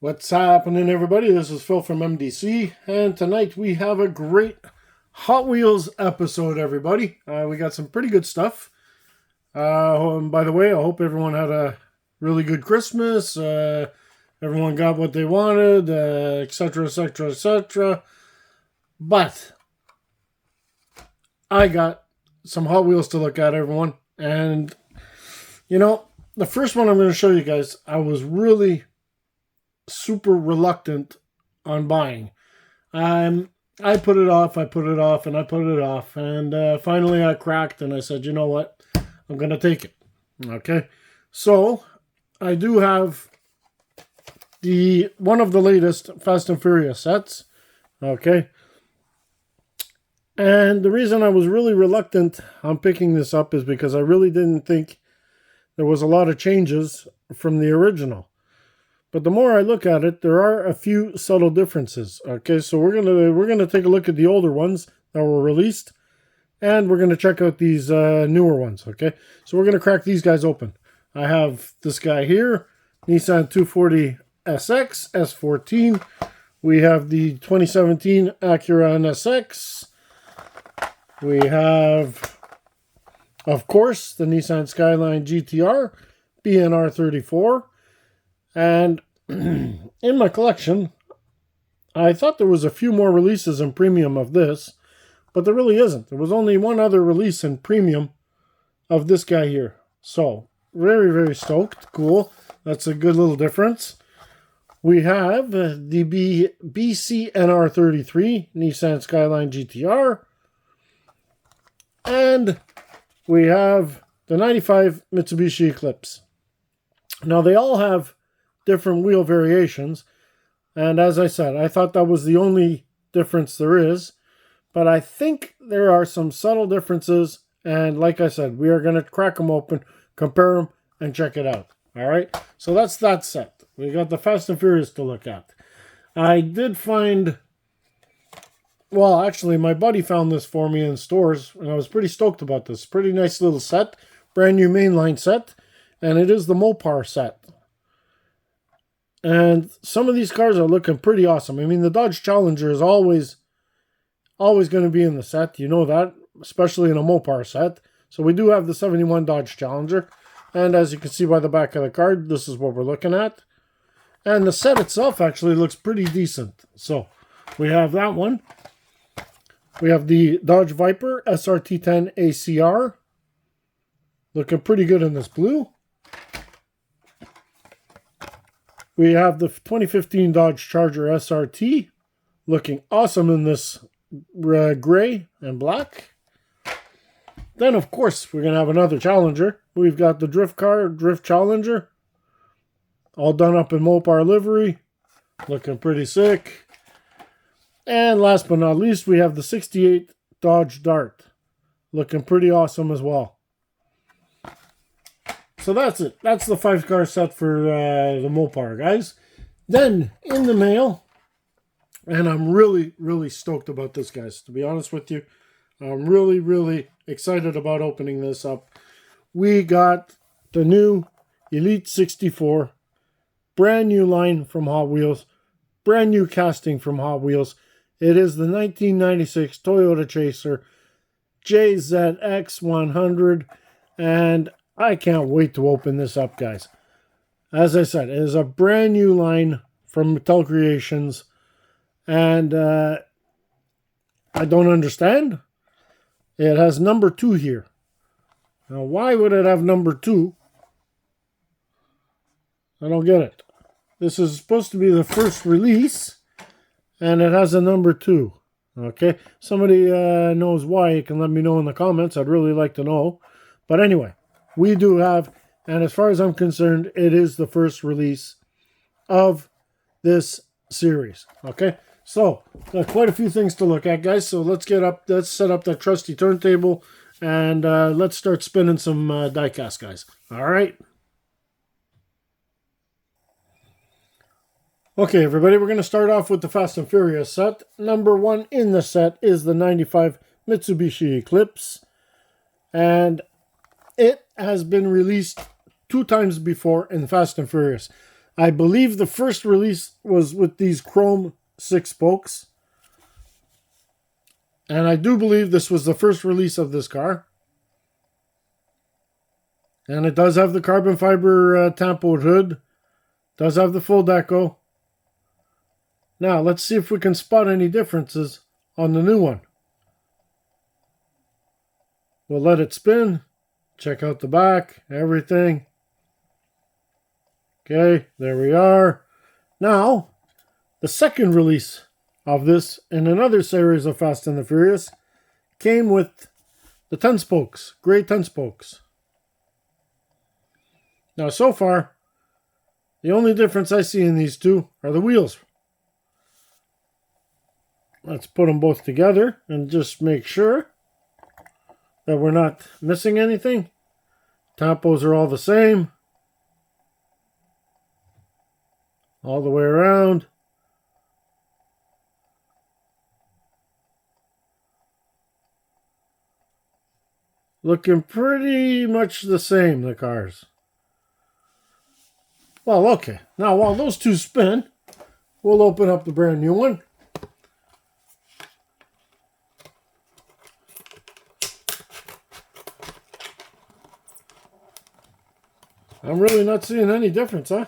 What's happening, everybody? This is Phil from MDC, and tonight we have a great Hot Wheels episode, everybody. We got some pretty good stuff. And by the way, I hope everyone had a really good Christmas. Everyone got what they wanted, etc., etc., etc. But I got some Hot Wheels to look at, everyone. And, the first one I'm going to show you guys, I was really super reluctant on buying. I put it off, and I put it off, and finally I cracked, and I said, you know what, I'm going to take it. Okay, so I do have one of the latest Fast and Furious sets. Okay, and the reason I was really reluctant on picking this up is because I really didn't think there was a lot of changes from the original. But the more I look at it, there are a few subtle differences. Okay, so we're gonna take a look at the older ones that were released, and we're gonna check out these newer ones. Okay, so we're gonna crack these guys open. I have this guy here, Nissan 240 SX S14. We have the 2017 Acura NSX. We have, of course, the Nissan Skyline GTR BNR 34. And in my collection, I thought there was a few more releases in premium of this, but there really isn't. There was only one other release in premium of this guy here. So, very, very stoked. Cool. That's a good little difference. We have the BCNR33 Nissan Skyline GTR. And we have the 95 Mitsubishi Eclipse. Now, they all have different wheel variations, and as I said, I thought that was the only difference there is, but I think there are some subtle differences, and like I said, we are going to crack them open, compare them, and check it out. Alright, so that's that set. We got the Fast and Furious to look at. I did find, well, actually, my buddy found this for me in stores, and I was pretty stoked about this. Pretty nice little set, brand new mainline set, and it is the Mopar set. And some of these cars are looking pretty awesome. I mean, the Dodge Challenger is always going to be in the set. You know that, especially in a Mopar set. So we do have the 71 Dodge Challenger. And as you can see by the back of the card, this is what we're looking at. And the set itself actually looks pretty decent. So we have that one. We have the Dodge Viper SRT10 ACR. Looking pretty good in this blue. We have the 2015 Dodge Charger SRT, looking awesome in this gray and black. Then, of course, we're going to have another Challenger. We've got the Drift Challenger, all done up in Mopar livery, looking pretty sick. And last but not least, we have the 68 Dodge Dart, looking pretty awesome as well. So that's it. That's the 5-car set for the Mopar, guys. Then, in the mail, and I'm really, really stoked about this, guys. To be honest with you, I'm really, really excited about opening this up. We got the new Elite 64, brand new line from Hot Wheels, brand new casting from Hot Wheels. It is the 1996 Toyota Chaser JZX100, and I can't wait to open this up, guys. As I said, it is a brand new line from Mattel Creations, and I don't understand. It has number 2 here. Now, why would it have number 2? I don't get it. This is supposed to be the first release, and it has a number 2. Okay, somebody knows why, you can let me know in the comments. I'd really like to know. But anyway, we do have, and as far as I'm concerned, it is the first release of this series. Okay, so got quite a few things to look at, guys. So let's set up that trusty turntable, and let's start spinning some diecast, guys. All right. Okay, everybody, we're going to start off with the Fast and Furious set. Number 1 in the set is the 95 Mitsubishi Eclipse, and it has been released 2 times before in Fast and Furious. I believe the first release was with these chrome 6 spokes. And I do believe this was the first release of this car. And it does have the carbon fiber tampoed hood. Does have the full deco. Now, let's see if we can spot any differences on the new one. We'll let it spin. Check out the back, everything. Okay, there we are. Now, the second release of this in another series of Fast and the Furious came with the 10 spokes, gray 10 spokes. Now, so far, the only difference I see in these two are the wheels. Let's put them both together and just make sure that we're not missing anything. Tampos are all the same. All the way around. Looking pretty much the same, the cars. Well, okay. Now, while those two spin, we'll open up the brand new one. I'm really not seeing any difference, huh?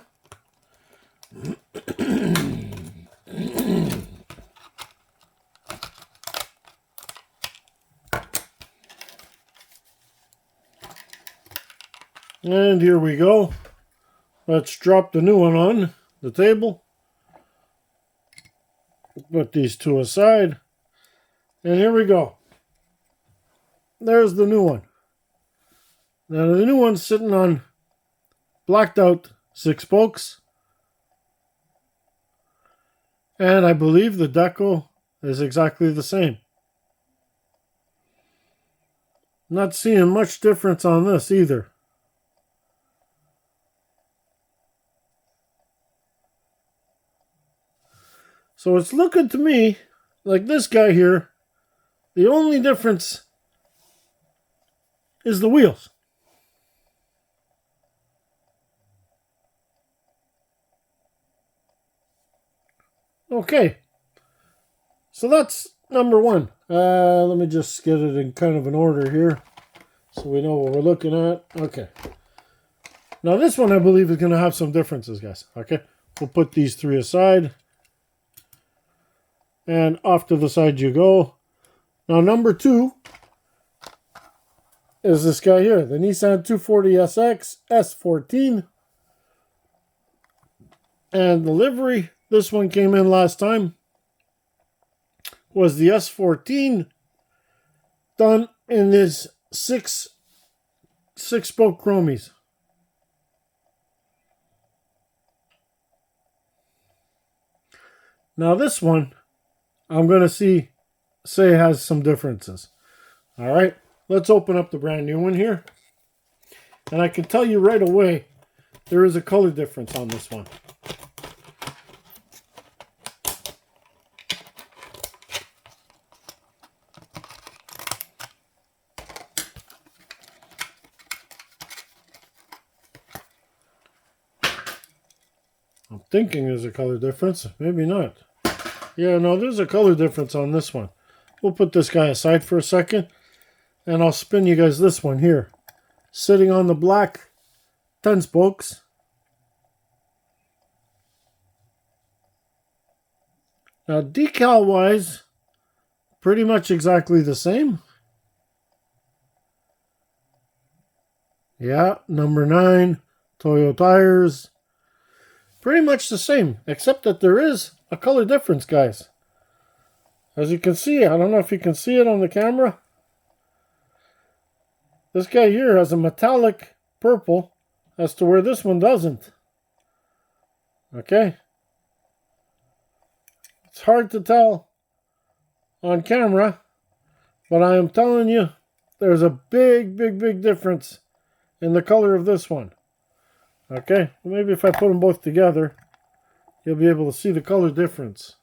And here we go. Let's drop the new one on the table. Put these two aside. And here we go. There's the new one. Now the new one's sitting on blacked out 6 spokes. And I believe the deco is exactly the same. Not seeing much difference on this either. So it's looking to me like this guy here, the only difference is the wheels. Okay, so that's number one. Let me just get it in kind of an order here so we know what we're looking at. Okay. Now this one I believe is going to have some differences, guys. Okay, we'll put these 3 aside. And off to the side you go. Now number 2 is this guy here, the Nissan 240SX S14. And the livery, this one came in last time, was the S14 done in this 6 spoke chromies. Now this one, I'm going to say has some differences. All right, let's open up the brand new one here. And I can tell you right away, there is a color difference on this one. I'm thinking there's a color difference. Maybe not. Yeah, no, there's a color difference on this one. We'll put this guy aside for a second. And I'll spin you guys this one here. Sitting on the black 10 spokes. Now, decal-wise, pretty much exactly the same. Yeah, number 9, Toyo tires. Pretty much the same, except that there is a color difference, guys. As you can see, I don't know if you can see it on the camera. This guy here has a metallic purple as to where this one doesn't. Okay. It's hard to tell on camera, but I am telling you, there's a big, big, big difference in the color of this one. Okay, well, maybe if I put them both together, you'll be able to see the color difference.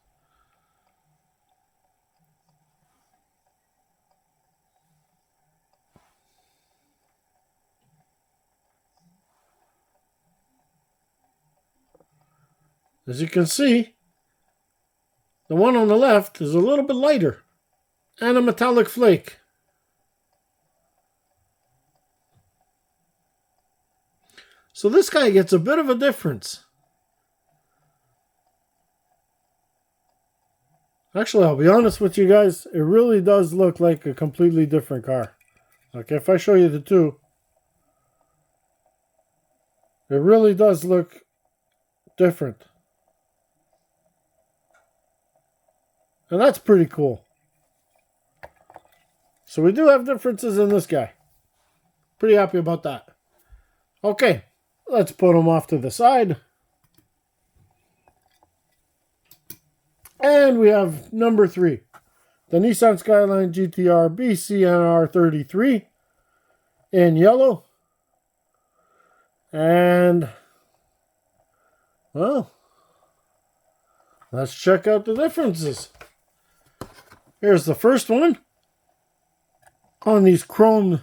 As you can see, the one on the left is a little bit lighter and a metallic flake. So this guy gets a bit of a difference. Actually, I'll be honest with you guys, it really does look like a completely different car. Okay, if I show you the two, it really does look different. And that's pretty cool. So we do have differences in this guy. Pretty happy about that. Okay, let's put him off to the side. And we have number 3. The Nissan Skyline GTR BCNR33 in yellow. And, well, let's check out the differences. Here's the first one. On these chrome,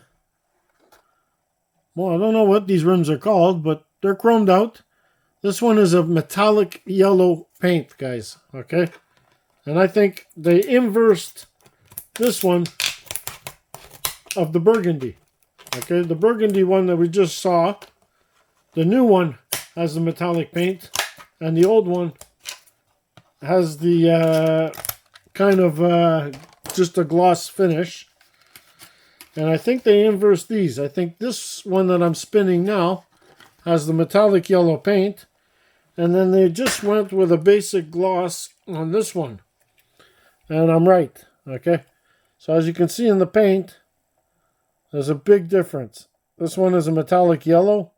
well, I don't know what these rims are called, but they're chromed out. This one is a metallic yellow paint, guys, okay? And I think they inversed this one of the burgundy. Okay, the burgundy one that we just saw, the new one has the metallic paint, and the old one has the kind of just a gloss finish. And I think they inversed these. I think this one that I'm spinning now has the metallic yellow paint, and then they just went with a basic gloss on this one. And I'm right, okay? So as you can see in the paint, there's a big difference. This one is a metallic yellow,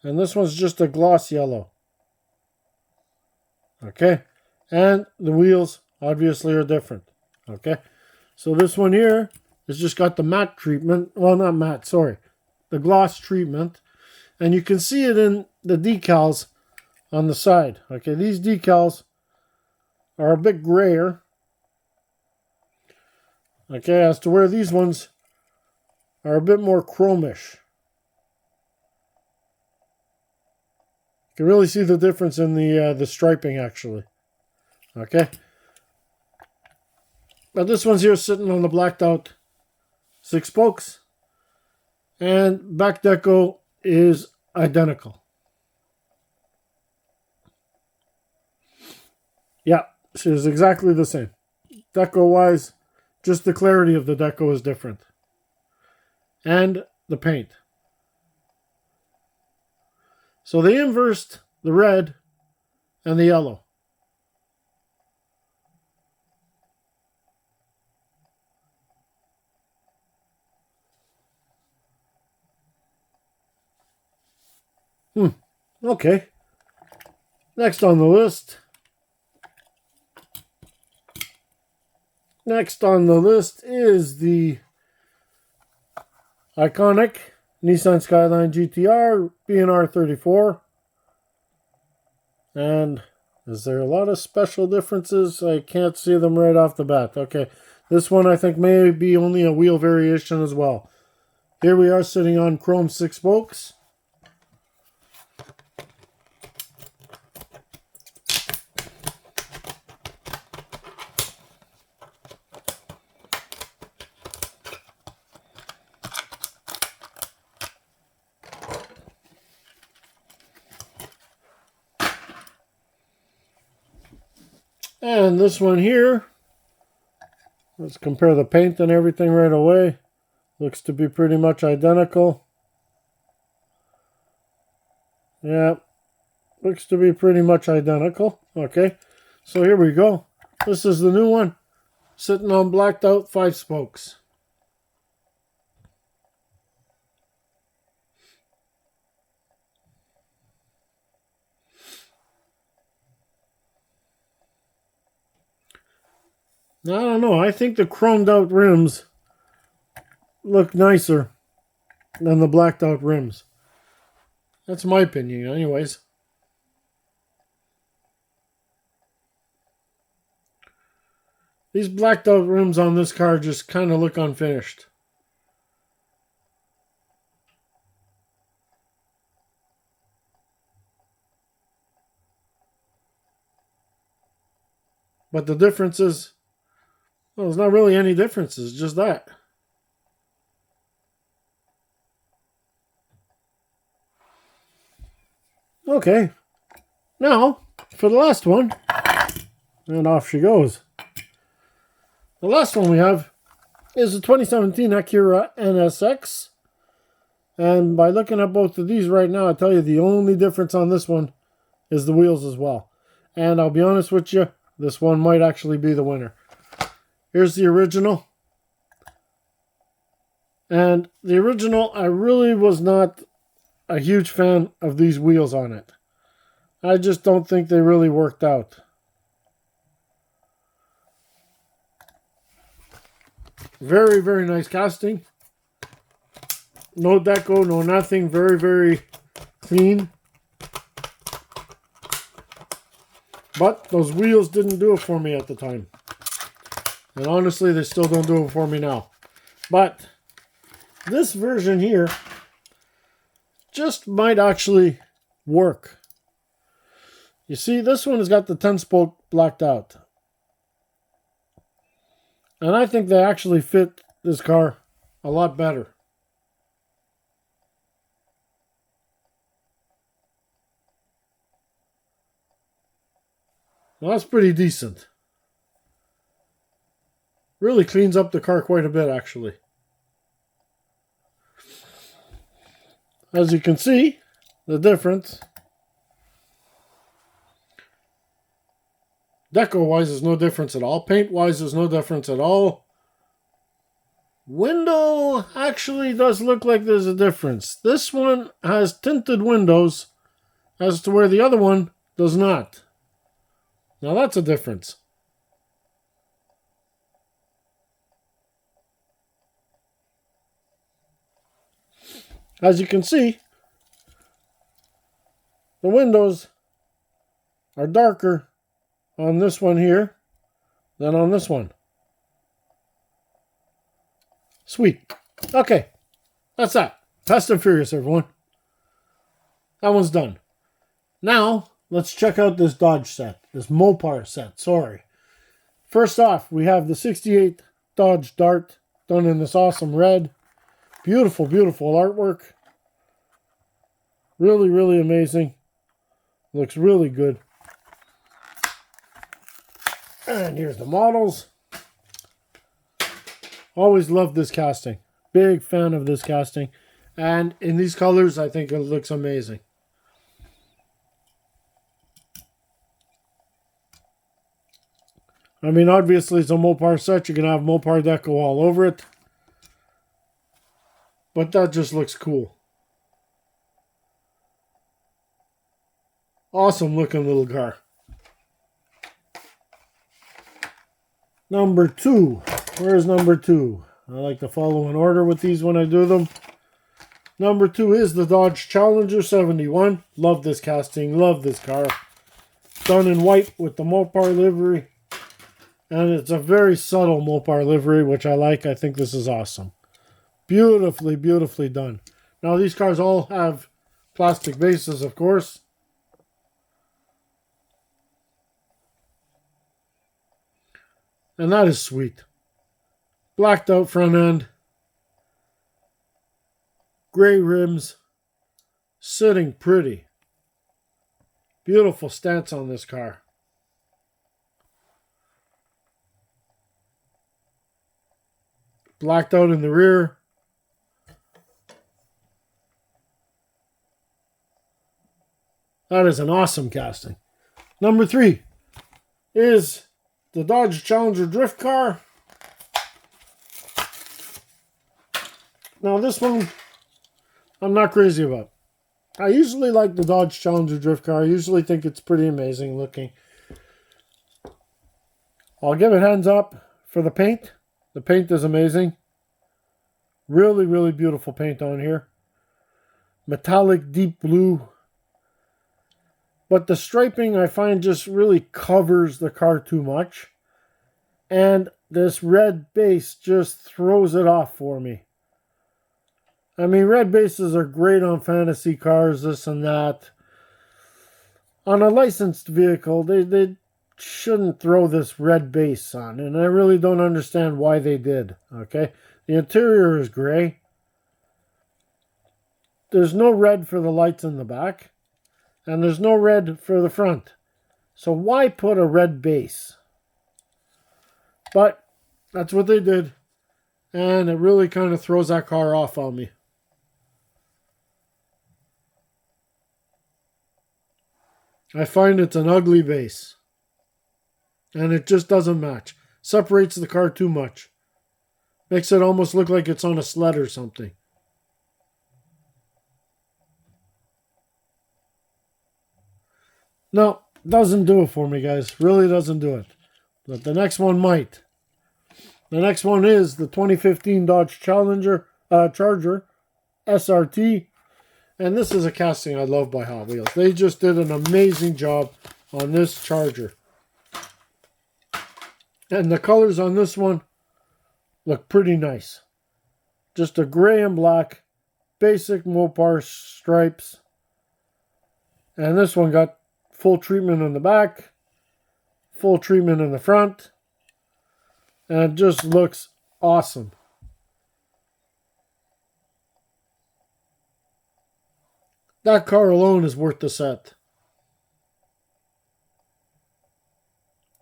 and this one's just a gloss yellow. Okay? And the wheels obviously are different. Okay? So this one here has just got the matte treatment. Well, not matte, sorry. The gloss treatment. And you can see it in the decals on the side. Okay, these decals are a bit grayer. Okay, as to where these ones are a bit more chromish. You can really see the difference in the striping, actually. Okay. But this one's here sitting on the blacked out 6 spokes. And back deco is identical. Yeah, it is exactly the same. Deco-wise, just the clarity of the deco is different. And the paint. So they inversed the red and the yellow. Okay. Next on the list. Next on the list is the iconic Nissan Skyline GTR BNR 34. And is there a lot of special differences? I can't see them right off the bat. Okay, this one I think may be only a wheel variation as well. Here we are sitting on chrome 6 spokes. And this one here, let's compare the paint and everything right away. Looks to be pretty much identical. Yeah, looks to be pretty much identical. Okay, so here we go. This is the new one, sitting on blacked out 5 spokes. Now, I don't know. I think the chromed out rims look nicer than the blacked out rims. That's my opinion, anyways. These blacked out rims on this car just kind of look unfinished. But the difference is, well, there's not really any difference. It's just that. Okay. Now, for the last one. And off she goes. The last one we have is a 2017 Acura NSX. And by looking at both of these right now, I tell you the only difference on this one is the wheels as well. And I'll be honest with you, this one might actually be the winner. Here's the original. And the original, I really was not a huge fan of these wheels on it. I just don't think they really worked out. Very, very nice casting. No deco, no nothing. Very, very clean. But those wheels didn't do it for me at the time. And honestly, they still don't do it for me now. But this version here just might actually work. You see, this one has got the 10-spoke blacked out. And I think they actually fit this car a lot better. Well, that's pretty decent. Really cleans up the car quite a bit, actually. As you can see, the difference. Deco-wise, there's no difference at all. Paint-wise, there's no difference at all. Window actually does look like there's a difference. This one has tinted windows as to where the other one does not. Now that's a difference. As you can see, the windows are darker on this one here than on this one. Sweet. Okay, that's that. Fast and Furious, everyone. That one's done. Now, let's check out this Dodge set. This Mopar set, sorry. First off, we have the 68 Dodge Dart done in this awesome red. Beautiful, beautiful artwork. Really, really amazing. Looks really good. And here's the models. Always loved this casting. Big fan of this casting. And in these colors, I think it looks amazing. I mean, obviously, it's a Mopar set. You can have Mopar deco all over it. But that just looks cool. Awesome looking little car. Number 2. Where's number 2? I like to follow in order with these when I do them. Number 2 is the Dodge Challenger 71. Love this casting. Love this car. Done in white with the Mopar livery. And it's a very subtle Mopar livery, which I like. I think this is awesome. Beautifully, beautifully done. Now, these cars all have plastic bases, of course. And that is sweet. Blacked out front end. Gray rims. Sitting pretty. Beautiful stance on this car. Blacked out in the rear. That is an awesome casting. Number 3 is the Dodge Challenger drift car. Now this one, I'm not crazy about. I usually like the Dodge Challenger drift car. I usually think it's pretty amazing looking. I'll give it hands up for the paint. The paint is amazing. Really, really beautiful paint on here. Metallic deep blue. But the striping, I find, just really covers the car too much. And this red base just throws it off for me. I mean, red bases are great on fantasy cars, this and that. On a licensed vehicle, they shouldn't throw this red base on, and I really don't understand why they did. Okay, the interior is gray. There's no red for the lights in the back, and there's no red for the front. So why put a red base? But that's what they did, and it really kind of throws that car off on me. I find it's an ugly base, and it just doesn't match. Separates the car too much. Makes it almost look like it's on a sled or something. No, doesn't do it for me, guys. Really doesn't do it. But the next one might. The next one is the 2015 Dodge Charger SRT. And this is a casting I love by Hot Wheels. They just did an amazing job on this Charger. And the colors on this one look pretty nice. Just a gray and black, basic Mopar stripes. And this one got full treatment in the back, full treatment in the front. And it just looks awesome. That car alone is worth the set.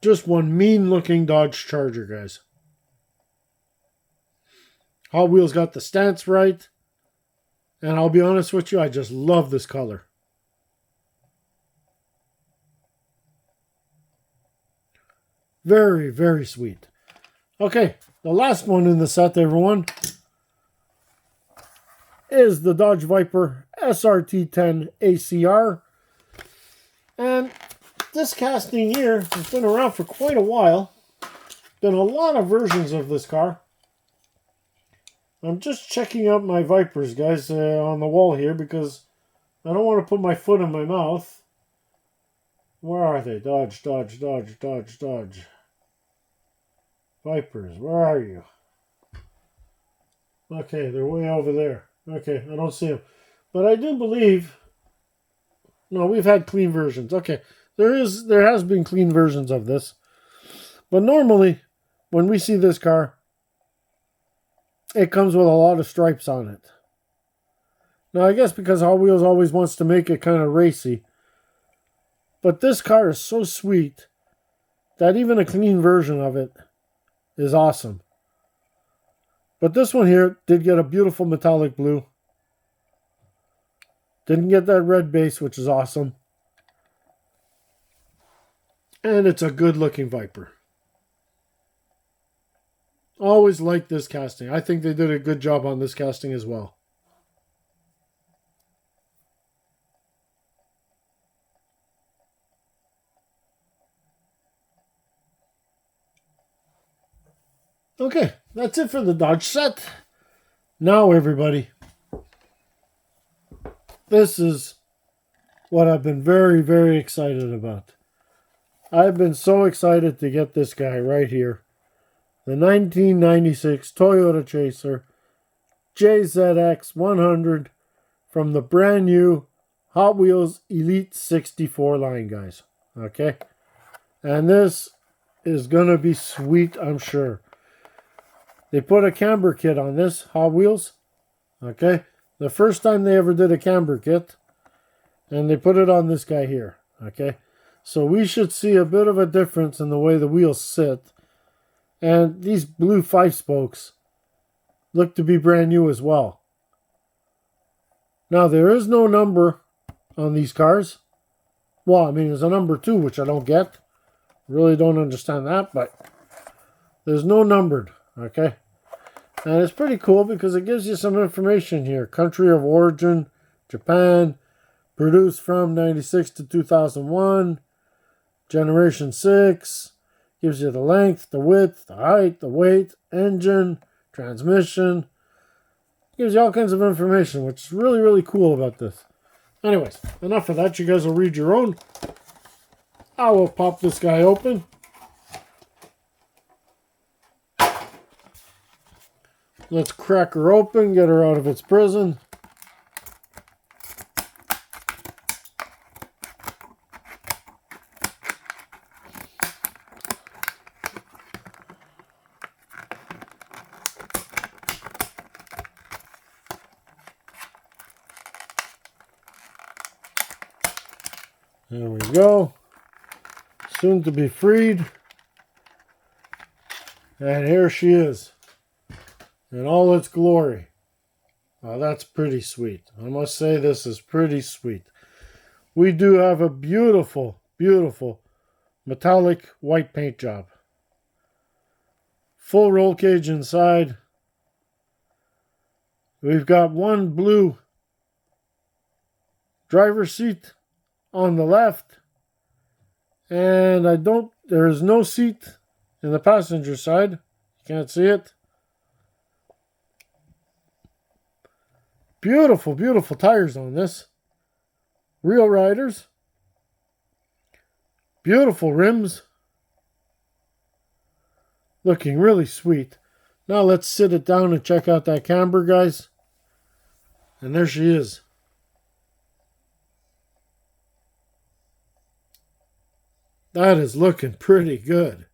Just one mean-looking Dodge Charger, guys. Hot Wheels got the stance right. And I'll be honest with you, I just love this color. Very, very sweet. Okay, the last one in the set, everyone, is the Dodge Viper SRT10 ACR. And this casting here has been around for quite a while. Been a lot of versions of this car. I'm just checking out my Vipers, guys, on the wall here because I don't want to put my foot in my mouth. Where are they? Dodge, Dodge, Dodge, Dodge, Dodge. Vipers, where are you? Okay, they're way over there. Okay, I don't see them. But I do believe... No, we've had clean versions. Okay, there has been clean versions of this. But normally, when we see this car, it comes with a lot of stripes on it. Now, I guess because Hot Wheels always wants to make it kind of racy. But this car is so sweet that even a clean version of it is awesome. But this one here did get a beautiful metallic blue. Didn't get that red base, which is awesome. And it's a good looking Viper. Always liked this casting. I think they did a good job on this casting as well. Okay, that's it for the Dodge set. Now, everybody, this is what I've been very, very excited about. I've been so excited to get this guy right here. The 1996 Toyota Chaser JZX 100 from the brand new Hot Wheels Elite 64 line, guys. Okay? And this is going to be sweet, I'm sure. They put a camber kit on this, Hot Wheels. Okay? The first time they ever did a camber kit. And they put it on this guy here. Okay? So we should see a bit of a difference in the way the wheels sit. And these blue 5-spokes look to be brand new as well. Now, there is no number on these cars. Well, I mean, there's a number 2, which I don't get. Really don't understand that, but there's no numbered, okay? And it's pretty cool because it gives you some information here. Country of origin, Japan, produced from 96 to 2001, generation 6, gives you the length, the width, the height, the weight, engine, transmission. Gives you all kinds of information, which is really, really cool about this. Anyways, enough of that. You guys will read your own. I will pop this guy open. Let's crack her open, get her out of its prison. There we go. Soon to be freed. And here she is in all its glory. Wow, that's pretty sweet. I must say this is pretty sweet. We do have a beautiful, beautiful metallic white paint job. Full roll cage inside. We've got one blue driver's seat on the left. And there is no seat in the passenger side. You can't see it. Beautiful, beautiful tires on this. Real riders. Beautiful rims. Looking really sweet. Now let's sit it down and check out that camber, guys. And there she is. That is looking pretty good.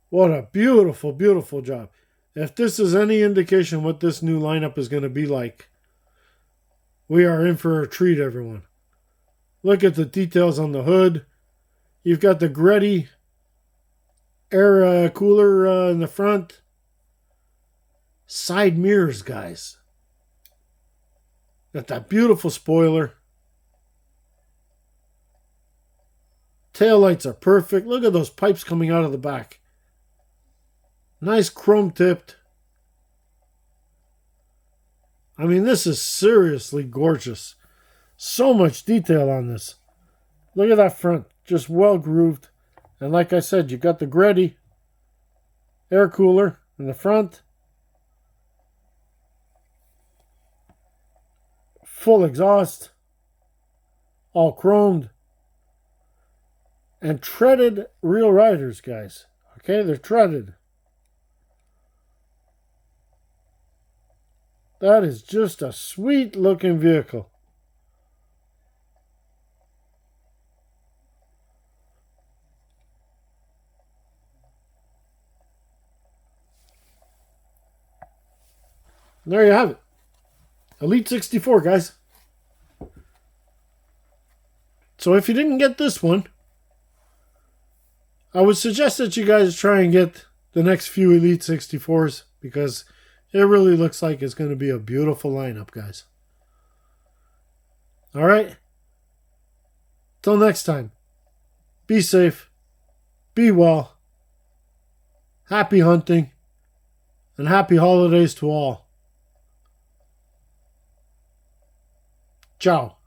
What a beautiful, beautiful job. If this is any indication what this new lineup is going to be like, we are in for a treat, everyone. Look at the details on the hood. You've got the Gretty air cooler in the front. Side mirrors, guys. Got that beautiful spoiler. Taillights are perfect. Look at those pipes coming out of the back. Nice chrome tipped. I mean, this is seriously gorgeous. So much detail on this. Look at that front. Just well grooved. And like I said, you got the Gretty air cooler in the front. Full exhaust. All chromed. And treaded real riders, guys. Okay, they're treaded. That is just a sweet looking vehicle. There you have it. Elite 64, guys. So if you didn't get this one, I would suggest that you guys try and get the next few Elite 64s because it really looks like it's going to be a beautiful lineup, guys. All right. Till next time. Be safe. Be well. Happy hunting. And happy holidays to all. Ciao.